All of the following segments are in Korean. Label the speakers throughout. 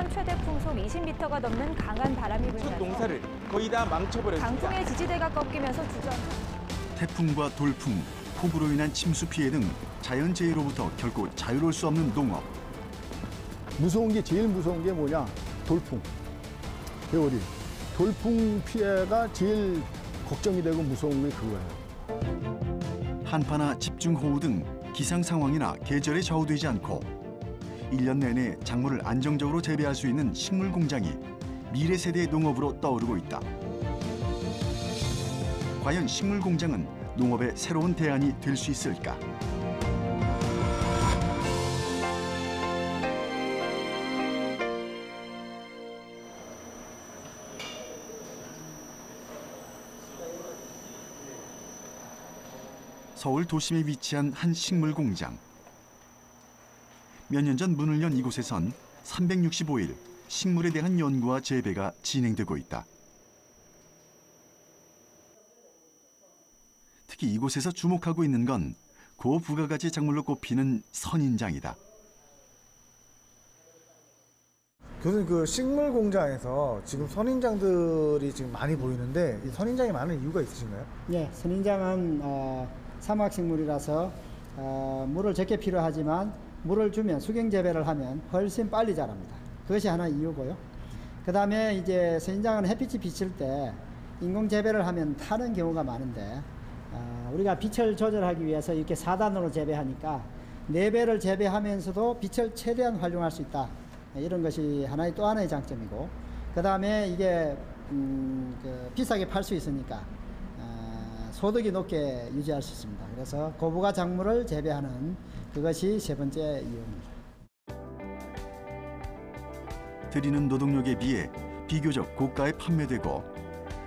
Speaker 1: 10년 최대 풍속 20m가 넘는 강한 바람이 불면서
Speaker 2: 농사를 거의 다 망쳐버렸습니다.
Speaker 1: 강풍의 지지대가 꺾이면서 주전.
Speaker 3: 태풍과 돌풍, 폭우로 인한 침수 피해 등 자연재해로부터 결코 자유로울 수 없는 농업.
Speaker 4: 제일 무서운 게 뭐냐? 돌풍, 배월이. 돌풍 피해가 제일 걱정이 되고 무서운 게 그거예요.
Speaker 3: 한파나 집중호우 등 기상 상황이나 계절에 좌우되지 않고 1년 내내 작물을 안정적으로 재배할 수 있는 식물 공장이 미래 세대의 농업으로 떠오르고 있다. 과연 식물 공장은 농업의 새로운 대안이 될 수 있을까? 서울 도심에 위치한 한 식물 공장. 몇 년 전 문을 연 이곳에선 365일 식물에 대한 연구와 재배가 진행되고 있다. 특히 이곳에서 주목하고 있는 건 고부가가치 작물로 꼽히는 선인장이다.
Speaker 5: 교수님, 그 식물 공장에서 지금 선인장들이 지금 많이 보이는데 이 선인장이 많은 이유가 있으신가요?
Speaker 6: 네, 선인장은 사막식물이라서 물을 적게 필요하지만 물을 주면 수경 재배를 하면 훨씬 빨리 자랍니다. 그것이 하나 이유고요. 그 다음에 이제 선인장은 햇빛이 비칠 때 인공 재배를 하면 타는 경우가 많은데 우리가 빛을 조절하기 위해서 이렇게 4단으로 재배하니까 4배를 재배하면서도 빛을 최대한 활용할 수 있다. 이런 것이 또 하나의 장점이고, 그 다음에 이게 비싸게 팔 수 있으니까 소득이 높게 유지할 수 있습니다. 그래서 고부가 작물을 재배하는 그것이 세 번째 이유입니다.
Speaker 3: 들이는 노동력에 비해 비교적 고가에 판매되고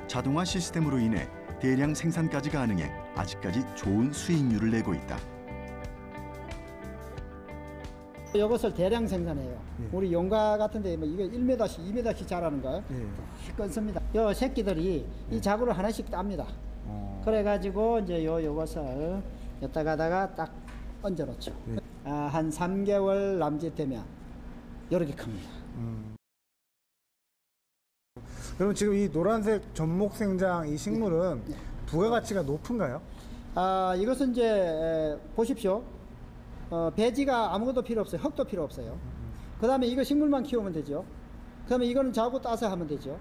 Speaker 3: 자동화 시스템으로 인해 대량 생산까지 가능해 아직까지 좋은 수익률을 내고 있다.
Speaker 6: 이것을 대량 생산해요.
Speaker 5: 예.
Speaker 6: 우리 용가 같은 데 이거 1m씩 2m씩 자라는 거예요.
Speaker 5: 예.
Speaker 6: 끊습니다. 요 새끼들이 이 자구를 하나씩 땁니다. 그래가지고 이제 요것을 여기다가 딱 얹어 놓죠.
Speaker 5: 예.
Speaker 6: 한 3개월 남짓되면 이렇게 큽니다.
Speaker 5: 그럼 지금 이 노란색 전목생장 이 식물은 부가가치가 높은가요?
Speaker 6: 이것은 이제 보십시오. 배지가 아무것도 필요 없어요. 흙도 필요 없어요. 그 다음에 이거 식물만 키우면 되죠. 그 다음에 이거는 자고 따서 하면 되죠.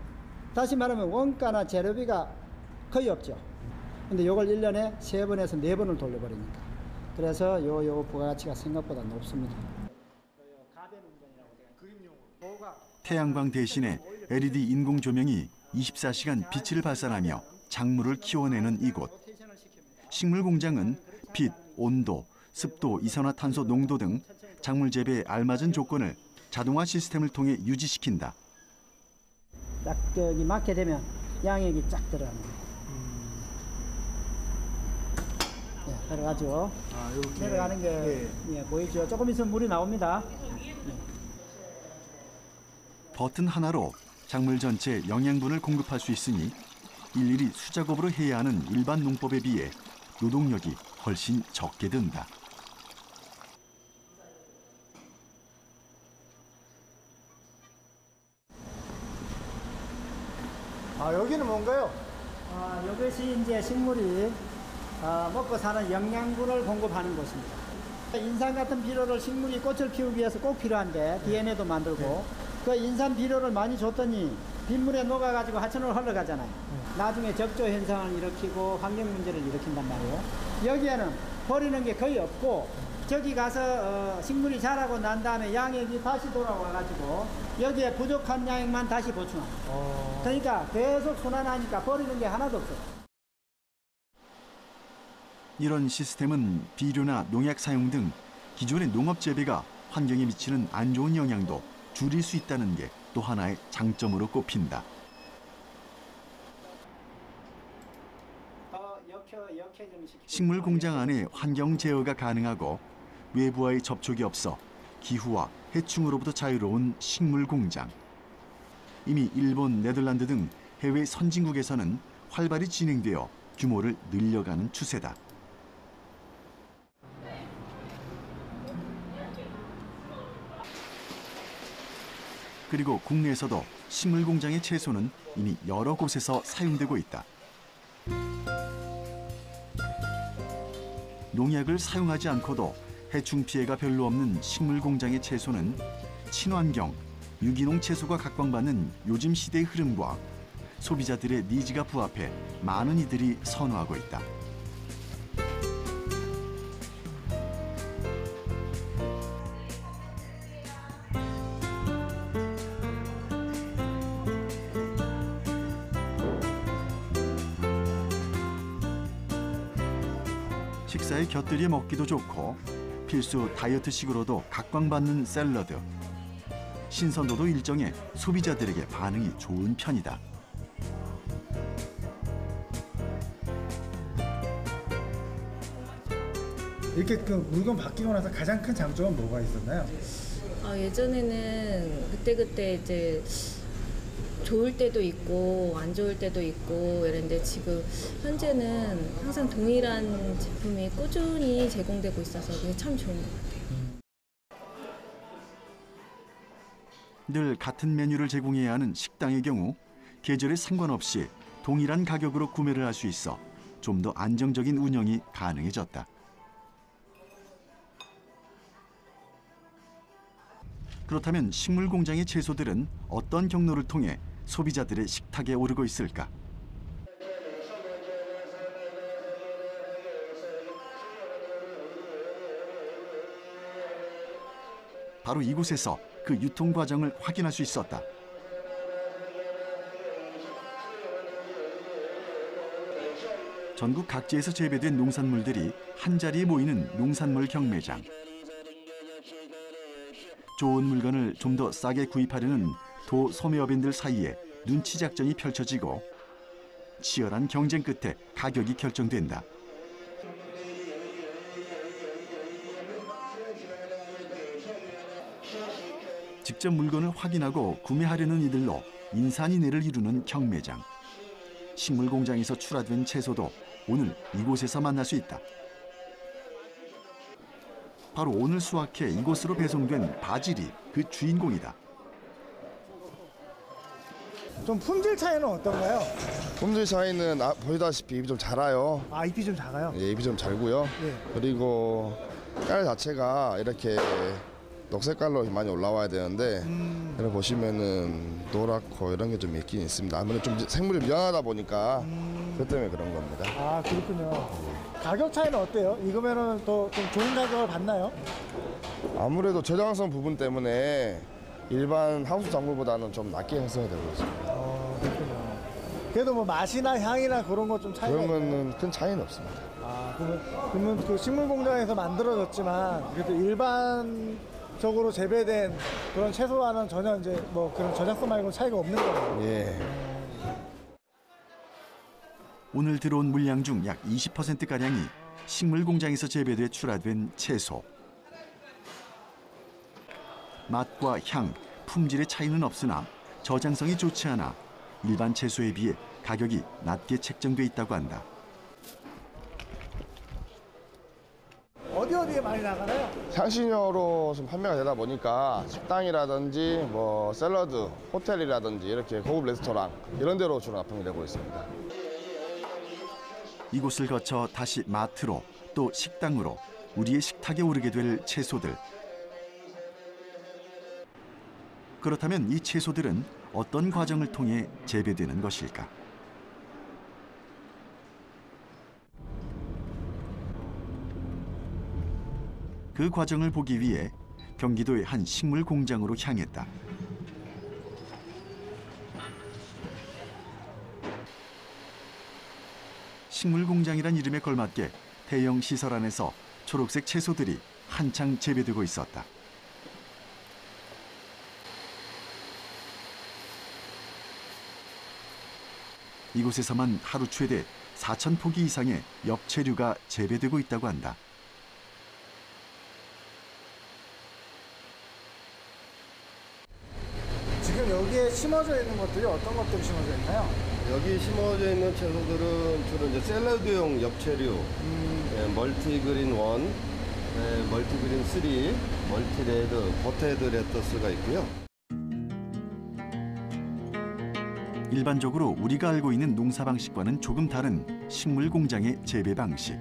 Speaker 6: 다시 말하면 원가나 재료비가 거의 없죠. 근데 이걸 1년에 3번에서 4번을 돌려버리니까. 그래서 요 부가가치가 생각보다 높습니다.
Speaker 3: 태양광 대신에 LED 인공 조명이 24시간 빛을 발산하며 작물을 키워내는 이곳. 식물 공장은 빛, 온도, 습도, 이산화탄소 농도 등 작물 재배에 알맞은 조건을 자동화 시스템을 통해 유지시킨다.
Speaker 6: 딱 저기 맞게 되면 양액이 쫙 들어가는 거예요. 네, 들어가죠.
Speaker 5: 이렇게
Speaker 6: 내려가는 게 보이죠? 조금 있으면 물이 나옵니다.
Speaker 3: 버튼 하나로 작물 전체 영양분을 공급할 수 있으니 일일이 수작업으로 해야 하는 일반 농법에 비해 노동력이 훨씬 적게 든다.
Speaker 5: 여기는 뭔가요?
Speaker 6: 이것이 이제 식물이 먹고 사는 영양분을 공급하는 곳입니다. 인삼 같은 비료를 식물이 꽃을 피우기 위해서 꼭 필요한데 DNA도 만들고 그 인삼 비료를 많이 줬더니 빗물에 녹아가지고 하천으로 흘러가잖아요. 나중에 적조 현상을 일으키고 환경 문제를 일으킨단 말이에요. 여기에는 버리는 게 거의 없고 저기 가서 식물이 자라고 난 다음에 양액이 다시 돌아와가지고 여기에 부족한 양액만 다시 보충합니다. 그러니까 계속 순환하니까 버리는 게 하나도 없어요.
Speaker 3: 이런 시스템은 비료나 농약 사용 등 기존의 농업 재배가 환경에 미치는 안 좋은 영향도 줄일 수 있다는 게 또 하나의 장점으로 꼽힌다. 식물 공장 안에 환경 제어가 가능하고 외부와의 접촉이 없어 기후와 해충으로부터 자유로운 식물 공장. 이미 일본, 네덜란드 등 해외 선진국에서는 활발히 진행되어 규모를 늘려가는 추세다. 그리고 국내에서도 식물 공장의 채소는 이미 여러 곳에서 사용되고 있다. 농약을 사용하지 않고도 해충 피해가 별로 없는 식물 공장의 채소는 친환경, 유기농 채소가 각광받는 요즘 시대의 흐름과 소비자들의 니즈가 부합해 많은 이들이 선호하고 있다. 식사에 곁들여 먹기도 좋고 필수 다이어트식으로도 각광받는 샐러드. 신선도도 일정해 소비자들에게 반응이 좋은 편이다.
Speaker 5: 이렇게 그 물건 바뀌고 나서 가장 큰 장점은 뭐가 있었나요?
Speaker 7: 예전에는 그때그때 이제 좋을 때도 있고 안 좋을 때도 있고 이랬는데 지금 현재는 항상 동일한 제품이 꾸준히 제공되고 있어서 그게 참 좋은 것 같아요.
Speaker 3: 늘 같은 메뉴를 제공해야 하는 식당의 경우 계절에 상관없이 동일한 가격으로 구매를 할 수 있어 좀 더 안정적인 운영이 가능해졌다. 그렇다면 식물 공장의 채소들은 어떤 경로를 통해 소비자들의 식탁에 오르고 있을까? 바로 이곳에서 그 유통 과정을 확인할 수 있었다. 전국 각지에서 재배된 농산물들이 한자리에 모이는 농산물 경매장. 좋은 물건을 좀 더 싸게 구입하려는 도 소매업인들 사이에 눈치 작전이 펼쳐지고 치열한 경쟁 끝에 가격이 결정된다. 직접 물건을 확인하고 구매하려는 이들로 인산인해를 이루는 경매장. 식물 공장에서 출하된 채소도 오늘 이곳에서 만날 수 있다. 바로 오늘 수확해 이곳으로 배송된 바질이 그 주인공이다.
Speaker 5: 좀 품질 차이는 어떤가요?
Speaker 8: 품질 차이는 보시다시피 잎이 좀 작아요.
Speaker 5: 잎이 좀 작아요?
Speaker 8: 예, 잎이 좀 잘고요.
Speaker 5: 예.
Speaker 8: 그리고 깔 자체가 이렇게 녹색깔로 많이 올라와야 되는데 이렇게 보시면은 노랗고 이런 게 좀 있긴 있습니다. 아무래도 좀 생물이 미안하다 보니까 그 때문에 그런 겁니다.
Speaker 5: 그렇군요. 가격 차이는 어때요? 이거면은 또 좀 좋은 가격을 받나요?
Speaker 8: 아무래도 저장성 부분 때문에 일반 하우스 작물보다는 좀 낮게 형성이 되고 있습니다.
Speaker 5: 그렇군요. 그래도 뭐 맛이나 향이나 그런 거 좀 차이가
Speaker 8: 그런
Speaker 5: 있나요?
Speaker 8: 거는 큰 차이는 없습니다.
Speaker 5: 그러면 그 식물 공장에서 만들어졌지만 그래도 일반적으로 재배된 그런 채소와는 전혀 이제 뭐 그런 저작성 말고 차이가 없는 거예요.
Speaker 8: 예.
Speaker 3: 오늘 들어온 물량 중 약 20%가량이 식물 공장에서 재배돼 출하된 채소. 맛과 향, 품질의 차이는 없으나 저장성이 좋지 않아 일반 채소에 비해 가격이 낮게 책정돼 있다고 한다.
Speaker 5: 어디에 많이 나가나요?
Speaker 8: 향신료로 좀 판매가 되다 보니까 식당이라든지 뭐 샐러드, 호텔이라든지 이렇게 고급 레스토랑 이런 데로 주로 납품이 되고 있습니다.
Speaker 3: 이곳을 거쳐 다시 마트로 또 식당으로 우리의 식탁에 오르게 될 채소들. 그렇다면 이 채소들은 어떤 과정을 통해 재배되는 것일까? 그 과정을 보기 위해 경기도의 한 식물 공장으로 향했다. 식물 공장이란 이름에 걸맞게 대형 시설 안에서 초록색 채소들이 한창 재배되고 있었다. 이곳에서만 하루 최대 4,000포기 이상의 엽채류가 재배되고 있다고 한다.
Speaker 5: 지금 여기에 심어져 있는 것들이 어떤 것들이 심어져 있나요?
Speaker 9: 여기 심어져 있는 채소들은 주로 이제 샐러드용 엽채류, 멀티그린 1, 멀티그린 3, 멀티레드, 포테드 레터스가 있고요.
Speaker 3: 일반적으로 우리가 알고 있는 농사 방식과는 조금 다른 식물 공장의 재배 방식.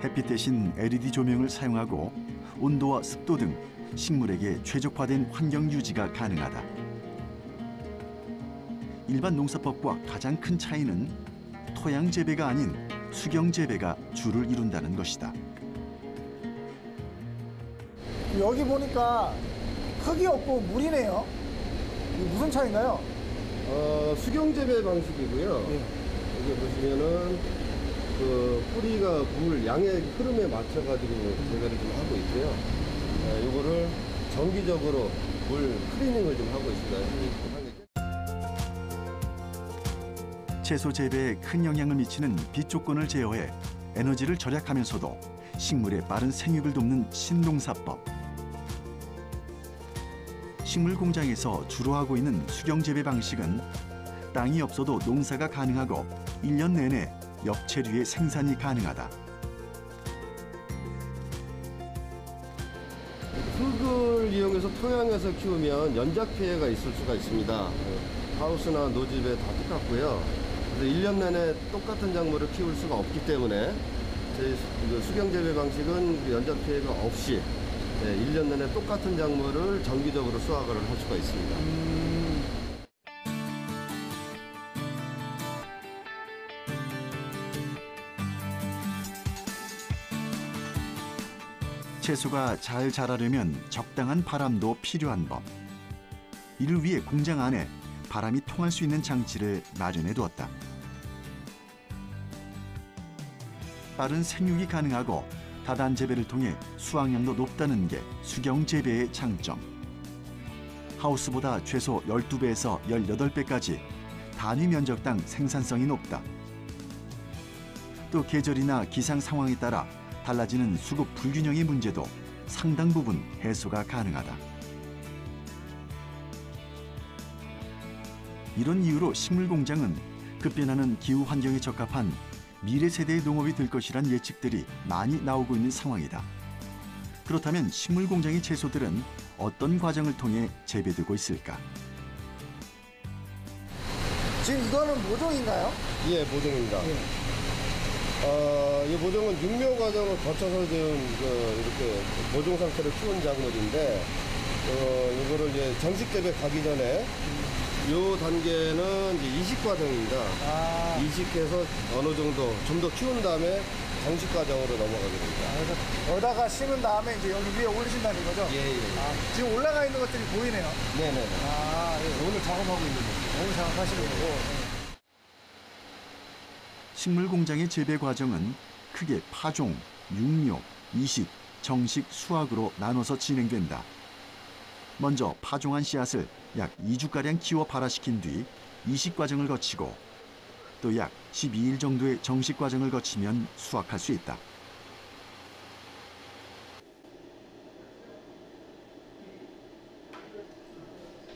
Speaker 3: 햇빛 대신 LED 조명을 사용하고 온도와 습도 등 식물에게 최적화된 환경 유지가 가능하다. 일반 농사법과 가장 큰 차이는 토양 재배가 아닌 수경 재배가 주를 이룬다는 것이다.
Speaker 5: 여기 보니까 흙이 없고 물이네요. 이게 무슨 차이인가요?
Speaker 9: 수경 재배 방식이고요. 여기 보시면은 그 뿌리가 물 양의 흐름에 맞춰가지고 재배를 좀 하고 있고요. 이거를 정기적으로 물 클리닝을 좀 하고 있습니다.
Speaker 3: 채소 재배에 큰 영향을 미치는 빛 조건을 제어해 에너지를 절약하면서도 식물의 빠른 생육을 돕는 신농사법. 식물 공장에서 주로 하고 있는 수경 재배 방식은 땅이 없어도 농사가 가능하고 1년 내내 엽채류의 생산이 가능하다.
Speaker 9: 흙을 이용해서 토양에서 키우면 연작 피해가 있을 수가 있습니다. 하우스나 노집에 다 똑같고요. 그래서 1년 내내 똑같은 작물을 키울 수가 없기 때문에 저희 수경 재배 방식은 연작 피해가 없이 1년 내내 똑같은 작물을 정기적으로 수확을 할 수가 있습니다.
Speaker 3: 채소가 잘 자라려면 적당한 바람도 필요한 법. 이를 위해 공장 안에 바람이 통할 수 있는 장치를 마련해 두었다. 빠른 생육이 가능하고 다단 재배를 통해 수확량도 높다는 게 수경 재배의 장점. 하우스보다 최소 12배에서 18배까지 단위 면적당 생산성이 높다. 또 계절이나 기상 상황에 따라 달라지는 수급 불균형의 문제도 상당 부분 해소가 가능하다. 이런 이유로 식물 공장은 급변하는 기후 환경에 적합한 미래 세대의 농업이 될 것이란 예측들이 많이 나오고 있는 상황이다. 그렇다면 식물 공장의 채소들은 어떤 과정을 통해 재배되고 있을까?
Speaker 5: 지금 이거는 모종인가요?
Speaker 9: 예, 모종입니다. 이 모종은 육묘 과정을 거쳐서 지금 이렇게 모종 상태로 키운 작물인데, 이거를 이제 정식 재배 가기 전에 이 단계는 이제 이식 과정입니다. 이식해서 어느 정도 좀 더 키운 다음에 정식 과정으로 넘어가게 됩니다.
Speaker 5: 그래서 여기다가 심은 다음에 이제 여기 위에 올리신다는 거죠?
Speaker 9: 예.
Speaker 5: 지금 올라가 있는 것들이 보이네요.
Speaker 9: 네네네.
Speaker 5: 예.
Speaker 9: 오늘 작업하고 있는 거죠.
Speaker 5: 오늘 작업하시는 거고.
Speaker 3: 식물 공장의 재배 과정은 크게 파종, 육묘, 이식, 정식, 수확으로 나눠서 진행된다. 먼저 파종한 씨앗을 약 2주가량 키워 발화시킨 뒤 이식 과정을 거치고 또 약 12일 정도의 정식 과정을 거치면 수확할 수 있다.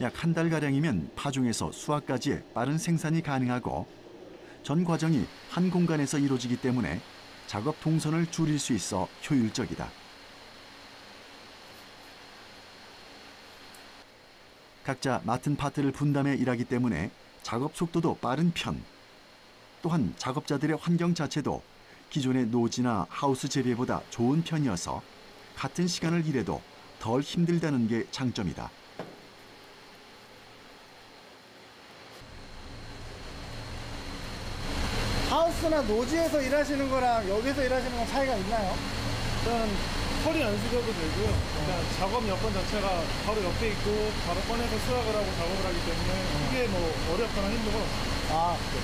Speaker 3: 약 한 달가량이면 파종에서 수확까지의 빠른 생산이 가능하고 전 과정이 한 공간에서 이루어지기 때문에 작업 동선을 줄일 수 있어 효율적이다. 각자 맡은 파트를 분담해 일하기 때문에 작업 속도도 빠른 편. 또한 작업자들의 환경 자체도 기존의 노지나 하우스 재배보다 좋은 편이어서 같은 시간을 일해도 덜 힘들다는 게 장점이다.
Speaker 5: 하우스나 노지에서 일하시는 거랑 여기서 일하시는 건 차이가 있나요?
Speaker 10: 일단 털이 안 수저도 되고요. 일단 작업 여건 자체가 바로 옆에 있고 바로 꺼내서 수확을 하고 작업을 하기 때문에 크게 뭐 어렵거나 힘든 건 없습니다.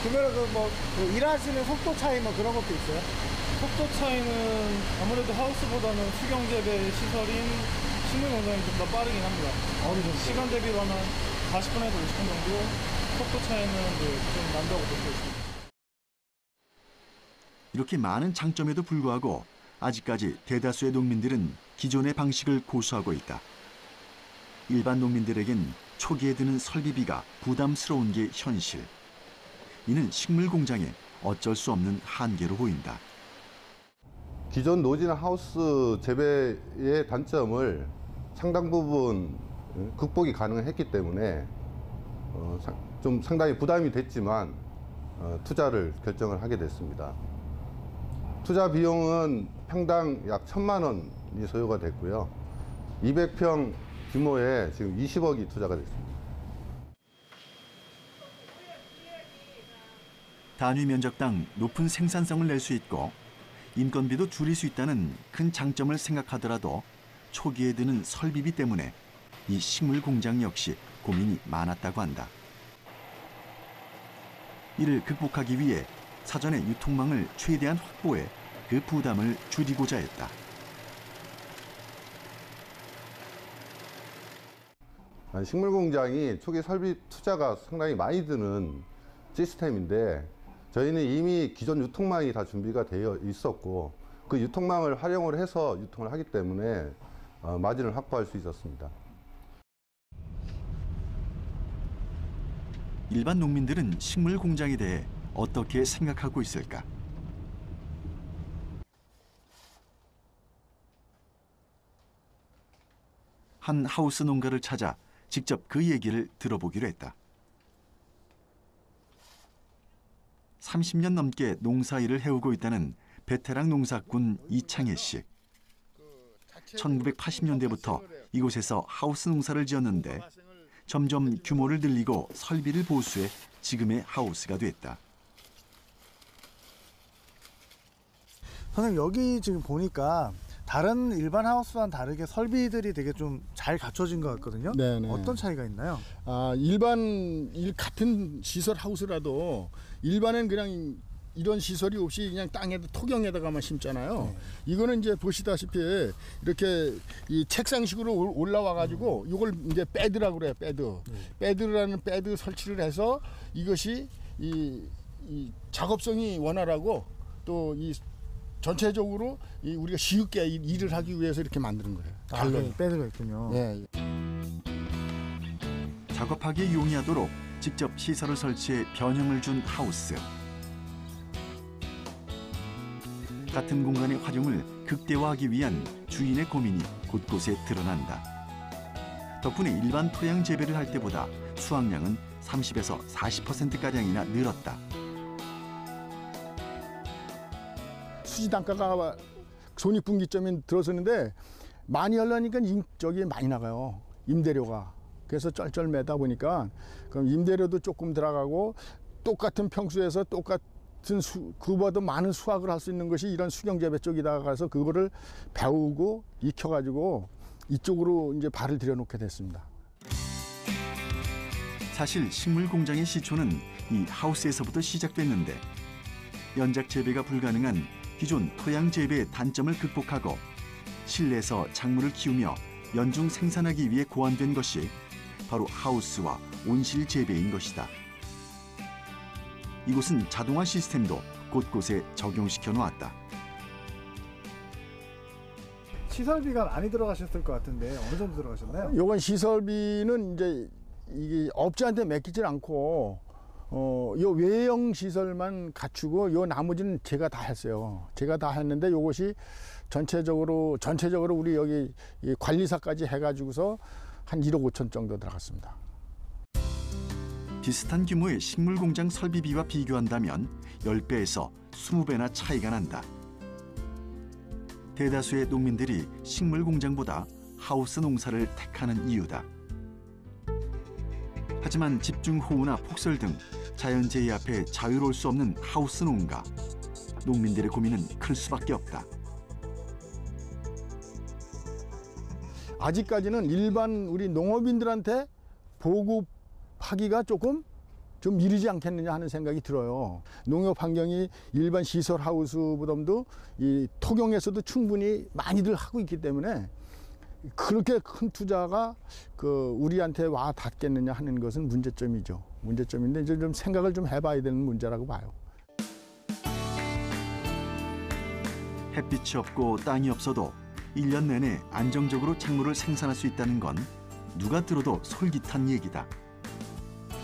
Speaker 5: 그러면 그 일하시는 속도 차이 뭐 그런 것도 있어요?
Speaker 10: 속도 차이는 아무래도 하우스보다는 수경 재배 시설인 식물 공장이 좀 더 빠르긴 합니다. 시간 대비로 한 40분에서 50분 정도 속도 차이는 좀 난다고 볼 수 있습니다.
Speaker 3: 이렇게 많은 장점에도 불구하고 아직까지 대다수의 농민들은 기존의 방식을 고수하고 있다. 일반 농민들에겐 초기에 드는 설비비가 부담스러운 게 현실. 이는 식물 공장의 어쩔 수 없는 한계로 보인다.
Speaker 11: 기존 노지나 하우스 재배의 단점을 상당 부분 극복이 가능했기 때문에 좀 상당히 부담이 됐지만 투자를 결정을 하게 됐습니다. 투자 비용은 평당 약 1,000만 원이 소요가 됐고요. 200평 규모의 지금 20억이 투자가 됐습니다.
Speaker 3: 단위 면적당 높은 생산성을 낼 수 있고 인건비도 줄일 수 있다는 큰 장점을 생각하더라도 초기에 드는 설비비 때문에 이 식물 공장 역시 고민이 많았다고 한다. 이를 극복하기 위해 사전에 유통망을 최대한 확보해 그 부담을 줄이고자 했다.
Speaker 11: 식물 공장이 초기 설비 투자가 상당히 많이 드는 시스템인데 저희는 이미 기존 유통망이 다 준비가 되어 있었고 그 유통망을 활용을 해서 유통을 하기 때문에 마진을 확보할 수 있었습니다.
Speaker 3: 일반 농민들은 식물 공장에 대해 어떻게 생각하고 있을까? 한 하우스 농가를 찾아 직접 그 얘기를 들어보기로 했다. 30년 넘게 농사일을 해오고 있다는 베테랑 농사꾼 이창혜 씨. 1980년대부터 이곳에서 하우스 농사를 지었는데 점점 규모를 늘리고 설비를 보수해 지금의 하우스가 됐다.
Speaker 5: 선생님, 여기 지금 보니까 다른 일반 하우스와는 다르게 설비들이 되게 좀 잘 갖춰진 것 같거든요.
Speaker 4: 네네.
Speaker 5: 어떤 차이가 있나요?
Speaker 4: 같은 시설 하우스라도 일반은 그냥 이런 시설이 없이 그냥 땅에다 토경에다가만 심잖아요. 네. 이거는 이제 보시다시피 이렇게 이 책상식으로 올라와 가지고 이걸 이제 베드라고 그래요. 베드라는 베드 설치를 해서 이것이 이 작업성이 원활하고 또 이 전체적으로 우리가 쉽게 일을 하기 위해서 이렇게 만드는 거예요.
Speaker 5: 달러 베드가 있군요.
Speaker 4: 네.
Speaker 3: 작업하기에 용이하도록 직접 시설을 설치해 변형을 준 하우스. 같은 공간의 활용을 극대화하기 위한 주인의 고민이 곳곳에 드러난다. 덕분에 일반 토양 재배를 할 때보다 수확량은 30에서 40%가량이나 늘었다.
Speaker 4: 수지 단가가 손익분기점이 들어서는데 많이 하려니까 저기 많이 나가요. 임대료가. 그래서 쩔쩔매다 보니까 그럼 임대료도 조금 들어가고 똑같은 평수에서 똑같은 그보다 많은 수확을 할 수 있는 것이 이런 수경재배 쪽에다가 가서 그거를 배우고 익혀가지고 이쪽으로 이제 발을 들여놓게 됐습니다.
Speaker 3: 사실 식물 공장의 시초는 이 하우스에서부터 시작됐는데 연작 재배가 불가능한 기존 토양 재배의 단점을 극복하고 실내에서 작물을 키우며 연중 생산하기 위해 고안된 것이 바로 하우스와 온실 재배인 것이다. 이곳은 자동화 시스템도 곳곳에 적용시켜 놓았다.
Speaker 5: 시설비가 많이 들어가셨을 것 같은데 어느 정도 들어가셨나요?
Speaker 4: 요건 시설비는 이제 이게 업자한테 맡기질 않고 요 외형 시설만 갖추고 요 나머지는 제가 다 했어요. 제가 다 했는데 요것이 전체적으로 우리 여기 이 관리사까지 해가지고서 한 1억 5천 정도 들어갔습니다.
Speaker 3: 비슷한 규모의 식물 공장 설비비와 비교한다면 10배에서 20배나 차이가 난다. 대다수의 농민들이 식물 공장보다 하우스 농사를 택하는 이유다. 하지만 집중호우나 폭설 등 자연재해 앞에 자유로울 수 없는 하우스 농가. 농민들의 고민은 클 수밖에 없다.
Speaker 4: 아직까지는 일반 우리 농업인들한테 보급하기가 조금 좀 이르지 않겠느냐 하는 생각이 들어요. 농업 환경이 일반 시설 하우스보다도 이 토경에서도 충분히 많이들 하고 있기 때문에 그렇게 큰 투자가 우리한테 와 닿겠느냐 하는 것은 문제점이죠. 문제점인데 이제 좀 생각을 좀 해봐야 되는 문제라고 봐요.
Speaker 3: 햇빛이 없고 땅이 없어도 1년 내내 안정적으로 작물을 생산할 수 있다는 건 누가 들어도 솔깃한 얘기다.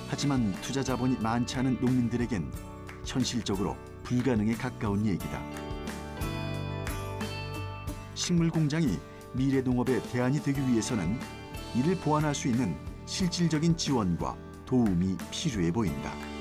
Speaker 3: 하지만 투자 자본이 많지 않은 농민들에겐 현실적으로 불가능에 가까운 얘기다. 식물 공장이 미래 농업의 대안이 되기 위해서는 이를 보완할 수 있는 실질적인 지원과 도움이 필요해 보인다.